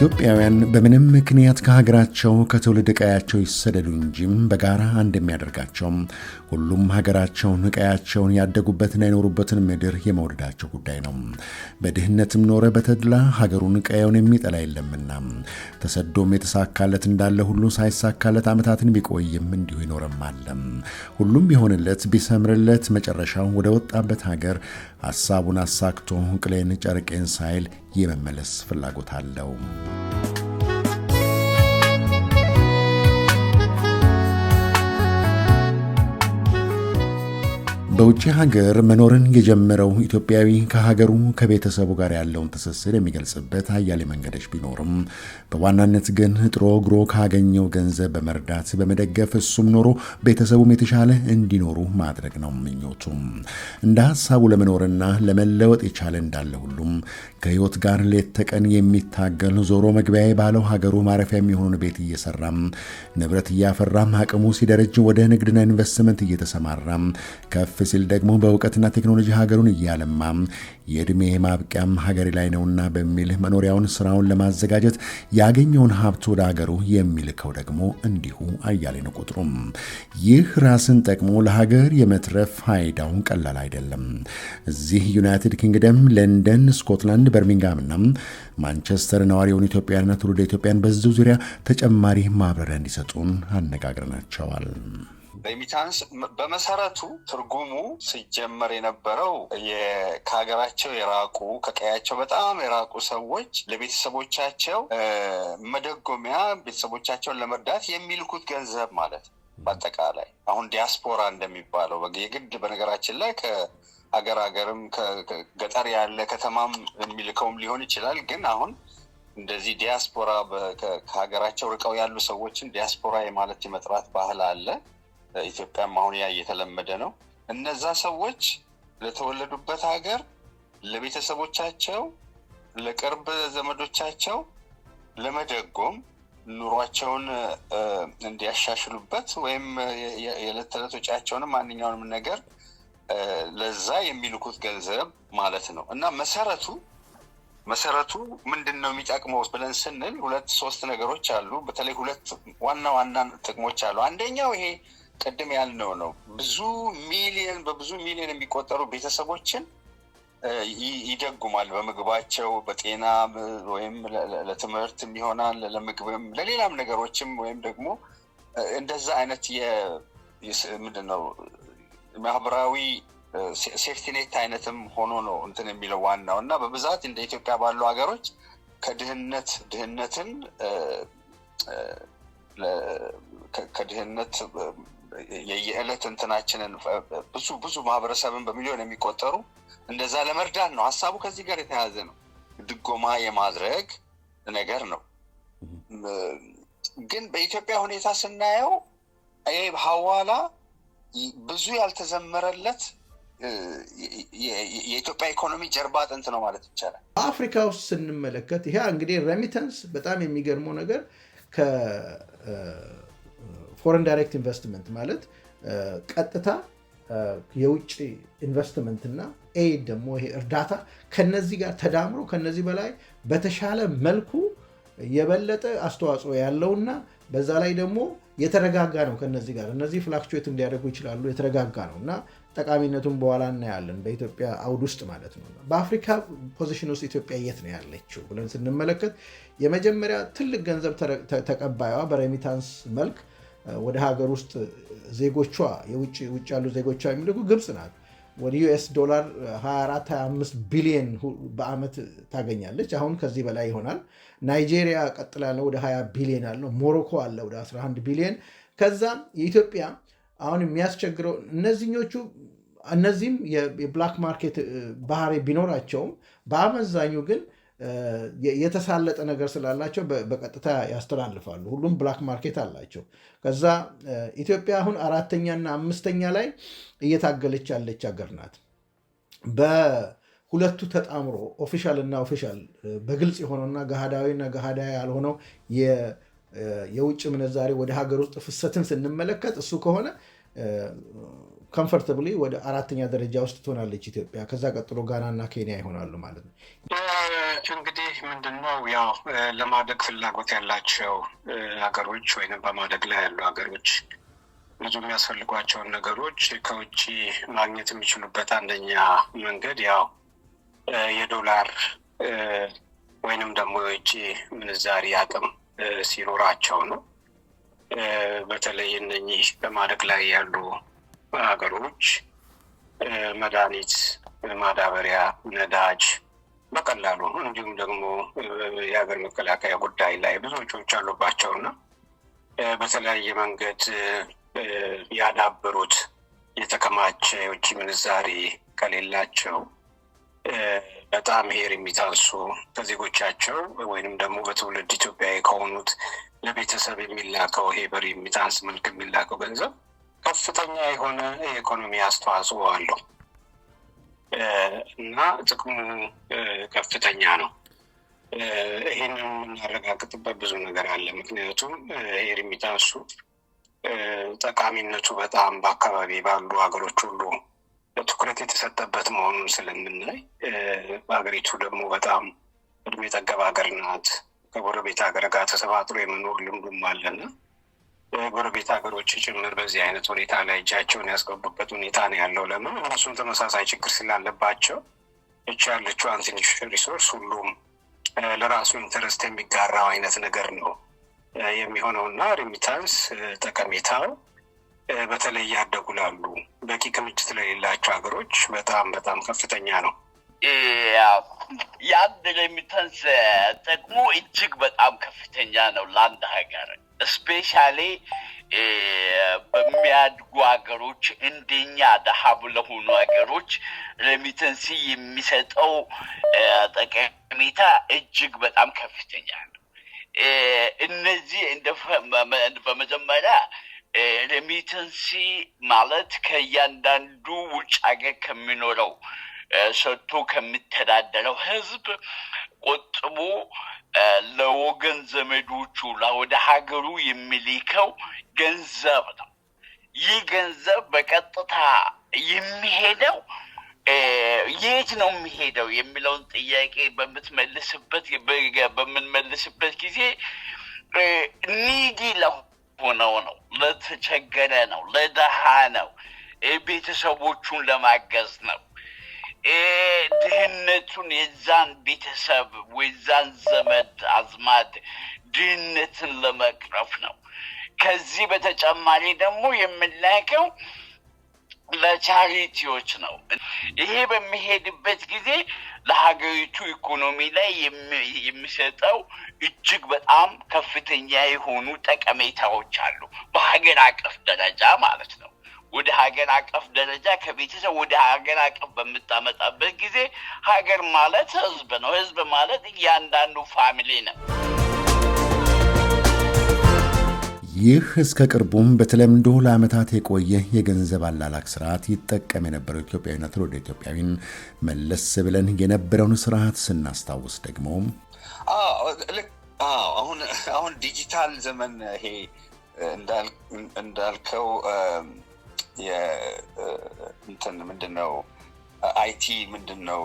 ኢትዮጵያውያን በምንም ምክንያት ከሀገራቸው ከትውልድ ቀያቸው ይሰደዱ እንጂ በጋራ እንደሚያደርጋቸው ሁሉም ሀገራቸውን ቀያቸውን ያደጉበትና የኖሩበትን ምድር የመውደዳቸው ጉዳይ ነው። በድህነትም ኖረ በተድላ ሀገሩን ቀየውን የሚጠላ የለምና ተሰዶም የተሳካለት እንዳለ ሁሉ ሳይሳካለት ዓመታትን ቢቆይም እንዲሁ ይኖርም አለ። ሁሉም ቢሆንለት ቢሰምርለት መጨረሻው ወደ ወጣበት ሀገር ሐሳቡን አሳክቶ ቅሌን ጨርቄን ሳይል የመመለስ ፍላጎት አለው። በውጭ ሀገር መኖርን የጀመረው ኢትዮጵያዊ ከሀገሩ ከቤተሰቡ ጋር ያለውን ትስስር የሚገልጽበት አያሌ መንገዶች ቢኖርም በዋናነት ግን ጥሮ ግሮ ካገኘው ገንዘብ በመርዳት በመደገፍ እሱም ኖሮ ቤተሰቡም የተሻለ እንዲኖሩ ማድረግ ነው ምኞቱ። እንደ ሀሳቡ ለመኖርና ለመለወጥ የቻለ እንዳለ ሁሉም ከህይወት ጋር ሌት ተቀን የሚታገል ዞሮ መግቢያ ባለው ሀገሩ ማረፊያ የሚሆን ቤት እየሰራም ንብረት እያፈራም አቅሙ ሲደረጅ ወደ ንግድና ኢንቨስትመንት እየተሰማራም ከፍ ሲል ደግሞ በእውቀትና ቴክኖሎጂ ሀገሩን እያለማ የእድሜ ማብቂያም ሀገሬ ላይ ነውና በሚል መኖሪያውን ስራውን ለማዘጋጀት ያገኘውን ሀብት ወደ ሀገሩ የሚልከው ደግሞ እንዲሁ አያሌ ነው ቁጥሩም። ይህ ራስን ጠቅሞ ለሀገር የመትረፍ ፋይዳው ቀላል አይደለም። እዚህ ዩናይትድ ኪንግደም፣ ለንደን፣ ስኮትላንድ፣ በርሚንግሃምና ማንቸስተር ነዋሪ የሆኑ ኢትዮጵያውያንና ትውልደ ኢትዮጵያውያን በዚሁ ዙሪያ ተጨማሪ ማብራሪያ እንዲሰጡን አነጋግረናቸዋል። ሬሚታንስ በመሰረቱ ትርጉሙ ሲጀመር የነበረው ከሀገራቸው የራቁ ከቀያቸው በጣም የራቁ ሰዎች ለቤተሰቦቻቸው መደጎሚያ ቤተሰቦቻቸውን ለመርዳት የሚልኩት ገንዘብ ማለት ነው። በአጠቃላይ አሁን ዲያስፖራ እንደሚባለው የግድ በነገራችን ላይ ከሀገርም ከገጠር ያለ ከተማም የሚልከውም ሊሆን ይችላል። ግን አሁን እንደዚህ ዲያስፖራ ከሀገራቸው ርቀው ያሉ ሰዎችን ዲያስፖራ የማለት የመጥራት ባህል አለ። ኢትዮጵያም አሁን ያ እየተለመደ ነው። እነዛ ሰዎች ለተወለዱበት ሀገር ለቤተሰቦቻቸው ለቅርብ ዘመዶቻቸው ለመደጎም ኑሯቸውን እንዲያሻሽሉበት ወይም የዕለት ተዕለት ወጪያቸውንም ማንኛውንም ነገር ለዛ የሚልኩት ገንዘብ ማለት ነው። እና መሰረቱ ምንድነው የሚጠቅመው ብለን ስንል 2-3 ነገሮች አሉ። በተለይ 2 ዋና ጥቅሞች አሉ። አንደኛው ይሄ ቀደም ያልነው ነው። በብዙ ሚሊዮን የሚቆጠሩ ቤተሰቦችን ይደጉማል። በምግባቸው፣ በጤና ወይም ለትምህርት ይሆናል፣ ለምግብም፣ ለሌላም ነገሮችም ወይም ደግሞ እንደዛ አይነት ምንድነው ማህበራዊ ሴፍቲ ኔት አይነትም ሆኖ ነው እንትን የሚለው ዋናው። እና በብዛት እንደ ኢትዮጵያ ባሉ ሀገሮች ከድህነት የየዕለት እንትናችንን ብዙ ማህበረሰብን በሚሊዮን የሚቆጠሩ እንደዛ ለመርዳት ነው ሀሳቡ። ከዚህ ጋር የተያያዘ ነው። ድጎማ የማድረግ ነገር ነው። ግን በኢትዮጵያ ሁኔታ ስናየው ይሄ ሐዋላ ብዙ ያልተዘመረለት የኢትዮጵያ ኢኮኖሚ ጀርባ አጥንት ነው ማለት ይቻላል። አፍሪካ ውስጥ ስንመለከት ይሄ እንግዲህ ሬሚታንስ በጣም የሚገርመው ነገር ፎሬን ዳይሬክት ኢንቨስትመንት ማለት ቀጥታ የውጭ ኢንቨስትመንት እና ኤድ ደግሞ ይሄ እርዳታ ከነዚህ ጋር ተዳምሮ ከነዚህ በላይ በተሻለ መልኩ የበለጠ አስተዋጽኦ ያለውና በዛ ላይ ደግሞ የተረጋጋ ነው። ከነዚህ ጋር እነዚህ ፍላክቹዌት እንዲያደርጉ ይችላሉ። የተረጋጋ ነው እና ጠቃሚነቱን በኋላ እናያለን በኢትዮጵያ አውድ ውስጥ ማለት ነው። በአፍሪካ ፖዚሽን ውስጥ ኢትዮጵያ የት ነው ያለችው ብለን ስንመለከት የመጀመሪያ ትልቅ ገንዘብ ተቀባይዋ በሬሚታንስ መልክ ወደ ሀገር ውስጥ ዜጎቿ የውጭ ያሉ ዜጎቿ የሚልኩ ግብጽ ናት። ወደ ዩኤስ ዶላር 24-25 ቢሊዮን በአመት ታገኛለች። አሁን ከዚህ በላይ ይሆናል። ናይጄሪያ ቀጥላ ያለው ወደ 20 ቢሊዮን አለው። ሞሮኮ አለ ወደ 11 ቢሊዮን። ከዛም የኢትዮጵያ አሁን የሚያስቸግረው እነዚህም የብላክ ማርኬት ባህሪ ቢኖራቸውም በአመዛኙ ግን የተሳለጠ ነገር ስላላቸው በቀጥታ ያስተላልፋሉ። ሁሉም ብላክ ማርኬት አላቸው። ከዛ ኢትዮጵያ አሁን 4ኛና 5ኛ ላይ እየታገለች ያለች ሀገር ናት። በሁለቱ ተጣምሮ ኦፊሻል እና ኦፊሻል በግልጽ የሆነውና ገሃዳዊና ገሃዳዊ ያልሆነው የውጭ ምንዛሬ ወደ ሀገር ውስጥ ፍሰትን ስንመለከት እሱ ከሆነ ኮምፎርታብሊ ወደ 4ኛ ደረጃ ውስጥ ትሆናለች ኢትዮጵያ። ከዛ ቀጥሎ ጋና እና ኬንያ ይሆናሉ ማለት ነው። እንግዲህ ምንድነው ያው ለማደግ ፍላጎት ያላቸው ሀገሮች ወይም በማደግ ላይ ያሉ ሀገሮች ብዙ የሚያስፈልጓቸውን ነገሮች ከውጭ ማግኘት የሚችሉበት አንደኛ መንገድ ያው የዶላር ወይንም ደግሞ የውጭ ምንዛሪ አቅም ሲኖራቸው ነው። በተለይ እነኚህ በማደግ ላይ ያሉ ሀገሮች መድኃኒት፣ ማዳበሪያ፣ ነዳጅ በቀላሉ እንዲሁም ደግሞ የሀገር መከላከያ ጉዳይ ላይ ብዙ ወጪዎች አሉባቸውና በተለያየ መንገድ ያዳበሩት የተከማቸ የውጭ ምንዛሪ ከሌላቸው በጣም ሄር የሚታንሱ ከዜጎቻቸው ወይንም ደግሞ በትውልድ ኢትዮጵያዊ ከሆኑት ለቤተሰብ የሚላከው ይሄ በሪሚታንስ መልክ የሚላከው ገንዘብ ከፍተኛ የሆነ የኢኮኖሚ አስተዋጽኦ አለው እና ጥቅሙ ከፍተኛ ነው። ይህንን የምናረጋግጥበት ብዙ ነገር አለ። ምክንያቱም ይሄ ሪሚታንሱ ጠቃሚነቱ በጣም በአካባቢ ባሉ ሀገሮች ሁሉ ትኩረት የተሰጠበት መሆኑን ስለምናይ በሀገሪቱ ደግሞ በጣም እድሜ ጠገብ ሀገር ናት። ከጎረቤት ሀገር ጋር ተሰባጥሮ የመኖር ልምዱም አለና ጎረቤት ሀገሮች ጭምር በዚህ አይነት ሁኔታ ላይ እጃቸውን ያስገቡበት ሁኔታ ነው ያለው። ለምን እነሱም ተመሳሳይ ችግር ስላለባቸው እቻ ያለችው ትንሽ ሪሶርስ ሁሉም ለራሱ ኢንተረስት የሚጋራው አይነት ነገር ነው የሚሆነውና ሪሚታንስ ጠቀሜታው በተለይ ያደጉ ላሉ በቂ ክምችት ለሌላቸው ሀገሮች በጣም በጣም ከፍተኛ ነው። የአንድ ሬሚታንስ ጥቅሙ እጅግ በጣም ከፍተኛ ነው ለአንድ ሀገር እስፔሻሊ በሚያድጉ ሀገሮች እንደኛ ደሃ ለሆኑ ሀገሮች ሬሚታንስ የሚሰጠው ጠቀሜታ እጅግ በጣም ከፍተኛ ነው። እነዚህ በመጀመሪያ ሬሚታንስ ማለት ከእያንዳንዱ ውጭ ሀገር ከሚኖረው ሰጥቶ ከሚተዳደረው ህዝብ ቆጥቦ ለወገን ዘመዶቹ ወደ ሀገሩ የሚልከው ገንዘብ ነው። ይህ ገንዘብ በቀጥታ የሚሄደው የት ነው የሚሄደው የሚለውን ጥያቄ በምንመልስበት ጊዜ ኒዲ ለሆነው ነው፣ ለተቸገረ ነው፣ ለደሃ ነው፣ ቤተሰቦቹን ለማገዝ ነው። ድህነቱን የዛን ቤተሰብ ወይዛን ዘመድ አዝማድ ድህነትን ለመቅረፍ ነው። ከዚህ በተጨማሪ ደግሞ የምንላከው ለቻሪቲዎች ነው። ይሄ በሚሄድበት ጊዜ ለሀገሪቱ ኢኮኖሚ ላይ የሚሰጠው እጅግ በጣም ከፍተኛ የሆኑ ጠቀሜታዎች አሉ፣ በሀገር አቀፍ ደረጃ ማለት ነው። ወደ ሀገር አቀፍ ደረጃ ከቤተሰብ ወደ ሀገር አቀፍ በምታመጣበት ጊዜ ሀገር ማለት ህዝብ ነው። ህዝብ ማለት እያንዳንዱ ፋሚሊ ነው። ይህ እስከ ቅርቡም በተለምዶ ለዓመታት የቆየ የገንዘብ አላላክ ስርዓት ይጠቀም የነበረው ኢትዮጵያዊና ትውልደ ኢትዮጵያዊን መለስ ብለን የነበረውን ስርዓት ስናስታውስ ደግሞ አሁን ዲጂታል ዘመን ይሄ እንዳልከው ምንድነው አይቲ ምንድነው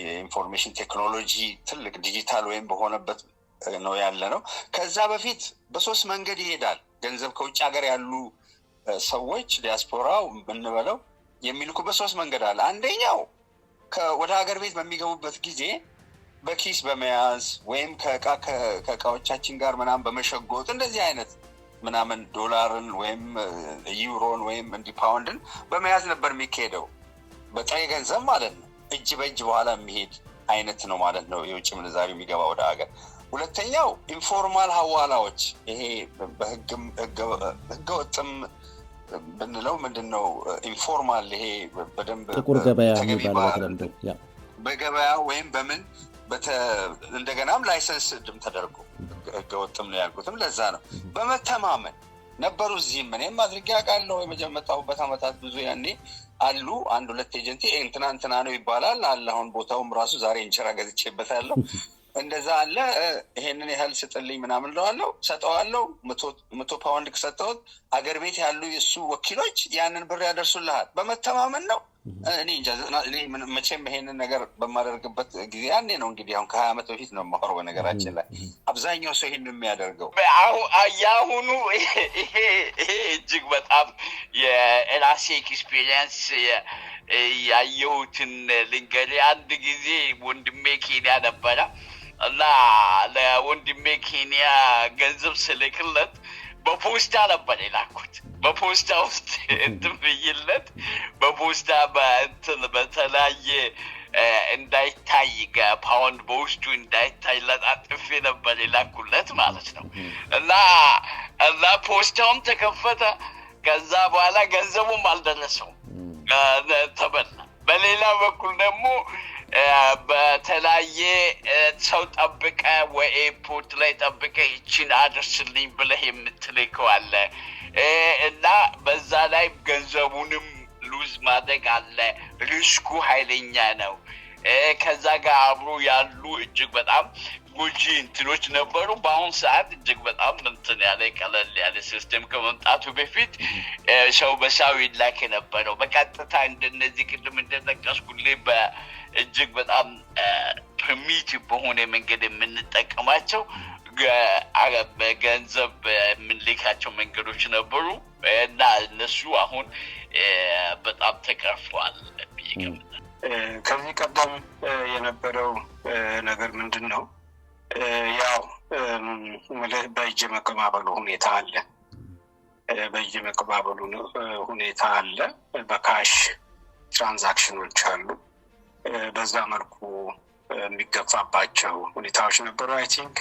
የኢንፎርሜሽን ቴክኖሎጂ ትልቅ ዲጂታል ወይም በሆነበት ነው ያለ ነው። ከዛ በፊት በሶስት መንገድ ይሄዳል ገንዘብ ከውጭ ሀገር ያሉ ሰዎች ዲያስፖራው ብንበለው የሚልኩ በሶስት መንገድ አለ። አንደኛው ወደ ሀገር ቤት በሚገቡበት ጊዜ በኪስ በመያዝ ወይም ከእቃዎቻችን ጋር ምናምን በመሸጎጥ እንደዚህ አይነት ምናምን ዶላርን ወይም ዩሮን ወይም ፓውንድን በመያዝ ነበር የሚካሄደው፣ በጥሬ ገንዘብ ማለት ነው። እጅ በእጅ በኋላ የሚሄድ አይነት ነው ማለት ነው የውጭ ምንዛሪ የሚገባ ወደ ሀገር። ሁለተኛው ኢንፎርማል ሐዋላዎች፣ ይሄ ህገወጥም ብንለው ምንድነው ኢንፎርማል፣ ይሄ በደንብ ጥቁር ገበያ የሚባለው በገበያ ወይም በምን እንደገናም ላይሰንስ ድም ተደርጎ ህገወጥም ነው ያልኩትም ለዛ ነው። በመተማመን ነበሩ። እዚህም እኔም አድርጌ አውቃለሁ። የመጀመሪያውበት አመታት ብዙ ያኔ አሉ። አንድ ሁለት ኤጀንሲ እንትና ነው ይባላል አለ። አሁን ቦታውም ራሱ ዛሬ እንጀራ ገዝቼበታለሁ እንደዛ አለ ይሄንን ያህል ስጥልኝ ምናምን ለዋለው ሰጠዋለው 100 ፓውንድ ከሰጠሁት አገር ቤት ያሉ የሱ ወኪሎች ያንን ብር ያደርሱልሃል በመተማመን ነው። እኔ መቼም ይሄንን ነገር በማደርግበት ጊዜ ያኔ ነው እንግዲህ አሁን ከ20 ዓመት በፊት ነው የማወራው። ነገራችን ላይ አብዛኛው ሰው ይሄንን የሚያደርገው ያሁኑ ይሄ እጅግ በጣም የራሴ ኤክስፒሪየንስ ያየሁትን ልንገርህ። አንድ ጊዜ ወንድሜ ኬንያ ነበረ እና ለወንድሜ ኬንያ ገንዘብ ስልክለት በፖስታ ነበር የላኩት። በፖስታ ውስጥ እንትምይለት በፖስታ በተለያየ እንዳይታይ ፓውንድ በውስጡ እንዳይታይ ለጣጥፌ ነበር የላኩለት ማለት ነው። እና ፖስታውም ተከፈተ። ከዛ በኋላ ገንዘቡም አልደረሰውም፣ ተበላ። በሌላ በኩል ደግሞ በተለያየ ሰው ጠብቀ ወይ ኤርፖርት ላይ ጠብቀ ይችን አድርስልኝ ብለህ የምትልከው አለ እና በዛ ላይ ገንዘቡንም ሉዝ ማድረግ አለ። ሪስኩ ኃይለኛ ነው። ከዛ ጋር አብሮ ያሉ እጅግ በጣም ጎጂ እንትኖች ነበሩ። በአሁን ሰዓት እጅግ በጣም እንትን ያለ ቀለል ያለ ሲስተም ከመምጣቱ በፊት ሰው በሰው ይላክ የነበረው በቀጥታ እንደነዚህ ቅድም እንደጠቀስኩልህ በእጅግ በጣም ፕሪሚቲቭ በሆነ መንገድ የምንጠቀማቸው በገንዘብ የምንልካቸው መንገዶች ነበሩ እና እነሱ አሁን በጣም ተቀርፈዋል። ከዚህ ቀደም የነበረው ነገር ምንድን ነው? ያው በእጅ መቀባበሉ ሁኔታ አለ። በእጅ መቀባበሉ ሁኔታ አለ። በካሽ ትራንዛክሽኖች አሉ። በዛ መልኩ የሚገፋባቸው ሁኔታዎች ነበሩ። አይ ቲንክ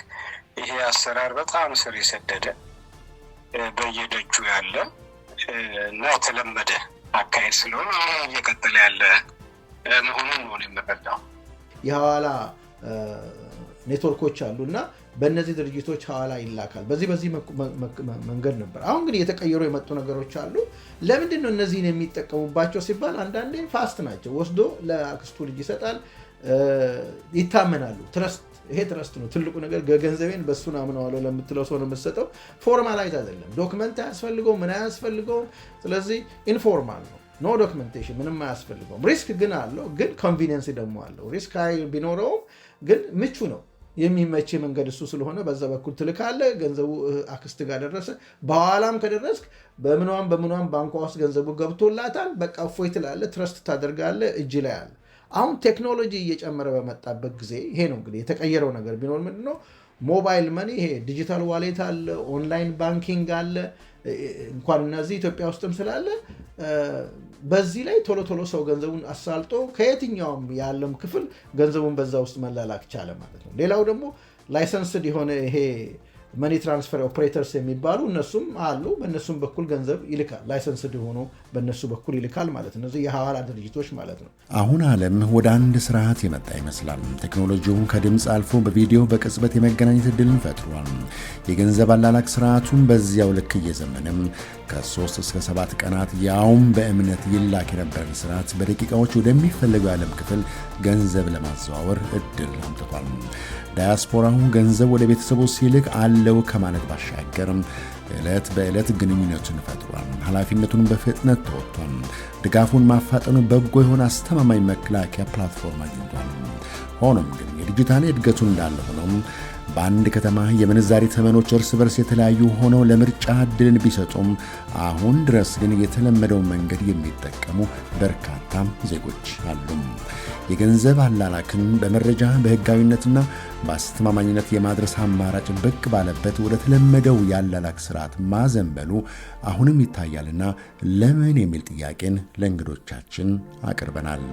ይሄ አሰራር በጣም ስር የሰደደ በየደጁ ያለ እና የተለመደ አካሄድ ስለሆነ እየቀጠለ ያለ መሆኑን ነው የምንረዳው። የሐዋላ ኔትወርኮች አሉና በእነዚህ ድርጅቶች ሐዋላ ይላካል። በዚህ መንገድ ነበር። አሁን ግን የተቀየሩ የመጡ ነገሮች አሉ። ለምንድን ነው እነዚህን የሚጠቀሙባቸው ሲባል አንዳንዴ ፋስት ናቸው። ወስዶ ለአክስቱ ልጅ ይሰጣል። ይታመናሉ። ይሄ ትረስት ነው ትልቁ ነገር። ገንዘቤን በሱን አምነዋለሁ ለምትለው ሰው ነው የምትሰጠው። ፎርማላይዝ አይደለም። ዶክመንት አያስፈልገውም፣ ምን አያስፈልገውም። ስለዚህ ኢንፎርማል ነው። ኖ ዶክመንቴሽን ምንም አያስፈልገውም። ሪስክ ግን አለው፣ ግን ኮንቪኒየንስ ደግሞ አለው። ሪስክ ቢኖረውም ግን ምቹ ነው። የሚመች መንገድ እሱ ስለሆነ በዛ በኩል ትልካለህ። ገንዘቡ አክስት ጋር ደረሰ። በኋላም ከደረስክ በምኗም ባንኳ ውስጥ ገንዘቡ ገብቶላታል። በቃ እፎይ ትላለህ፣ ትረስት ታደርጋለህ፣ እጅ ላይ አለ። አሁን ቴክኖሎጂ እየጨመረ በመጣበት ጊዜ ይሄ ነው እንግዲህ የተቀየረው ነገር ቢኖር ምንድነው? ሞባይል መኒ፣ ይሄ ዲጂታል ዋሌት አለ፣ ኦንላይን ባንኪንግ አለ። እንኳን እነዚህ ኢትዮጵያ ውስጥም ስላለ በዚህ ላይ ቶሎ ሰው ገንዘቡን አሳልጦ ከየትኛውም የዓለም ክፍል ገንዘቡን በዛ ውስጥ መላላክ ቻለ ማለት ነው። ሌላው ደግሞ ላይሰንስድ የሆነ ይሄ መኒ ትራንስፈር ኦፕሬተርስ የሚባሉ እነሱም አሉ። በእነሱም በኩል ገንዘብ ይልካል። ላይሰንስድ ሆኖ በእነሱ በኩል ይልካል ማለት ነው። እነዚህ የሐዋላ ድርጅቶች ማለት ነው። አሁን ዓለም ወደ አንድ ስርዓት የመጣ ይመስላል። ቴክኖሎጂው ከድምፅ አልፎ በቪዲዮ በቅጽበት የመገናኘት ዕድልን ፈጥሯል። የገንዘብ አላላክ ስርዓቱን በዚያው ልክ እየዘመንም ከ3 እስከ 7 ቀናት ያውም በእምነት ይላክ የነበረን ስርዓት በደቂቃዎች ወደሚፈልገው የዓለም ክፍል ገንዘብ ለማዘዋወር ዕድል አምጥቷል። ዳያስፖራው ገንዘብ ወደ ቤተሰቡ ሲልክ አለው ከማለት ባሻገር ዕለት በዕለት ግንኙነቱን ፈጥሯል። ኃላፊነቱን በፍጥነት ተወጥቷል። ድጋፉን ማፋጠኑ በጎ የሆነ አስተማማኝ መከላከያ ፕላትፎርም አግኝቷል። ሆኖም ግን የዲጂታል እድገቱ እንዳለ ሆኖም በአንድ ከተማ የምንዛሪ ተመኖች እርስ በርስ የተለያዩ ሆነው ለምርጫ ዕድልን ቢሰጡም አሁን ድረስ ግን የተለመደው መንገድ የሚጠቀሙ በርካታ ዜጎች አሉ። የገንዘብ አላላክን በመረጃ በሕጋዊነትና በአስተማማኝነት የማድረስ አማራጭ ብቅ ባለበት ወደ ተለመደው የአላላክ ስርዓት ማዘንበሉ አሁንም ይታያልና ለምን የሚል ጥያቄን ለእንግዶቻችን አቅርበናል።